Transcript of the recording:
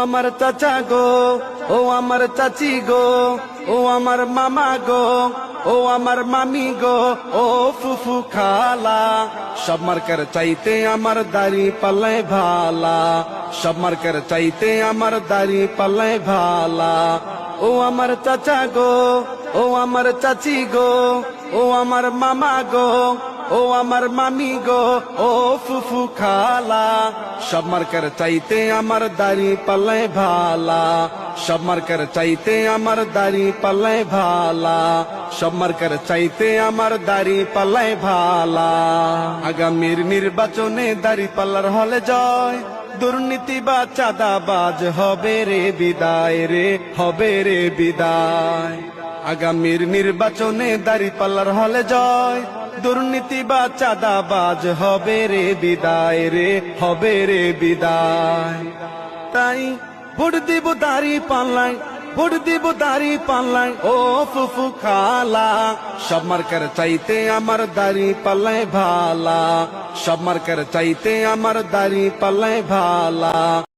আমার চাচা গো, ও আমার চাচি গো, ও আমার মামা গো, ও আমার মামি গো, ও ফুফু খালা, সব মার্কার চাইতে আমার দাড়ি পাল্লায় ভালা, সব মার্কার চাইতে আমার দাড়ি পাল্লায় ভালা। ও আমার চাচা গো, ও আমার চাচি গো, ও আমার মামা গো, ও আমার মামি গো, ও ফুফু খালা, সব মার্কার চাইতে আমার দাড়ি পাল্লায় ভালা, সব মার্কার চাইতে আমার দাড়ি পাল্লায় ভালা, সব মার্কার চাইতে আমার দাড়ি পাল্লায় ভালা। আগামীর নির্বাচনে দাড়ি পাল্লার হলে জয়, দুর্নীতি বা চাঁদাবাজ হবে রে বিদায়, রে হবে রে বিদায়। আগামীর নির্বাচনে দাড়ি পাল্লার হলে জয়, দুর্নীতি বা চাঁদাবাজ হবে রে বিদায়, রে হবে রে বিদায়। তাই ভোট দিব দাড়ি পাল্লায়, ভোট দিব দাড়ি পাল্লায়, ও ফুফু খালা, সব মার্কার চাইতে আমার দাড়ি পাল্লায় ভালা, সব মার্কার চাইতে আমার দাড়ি পাল্লায় ভালা।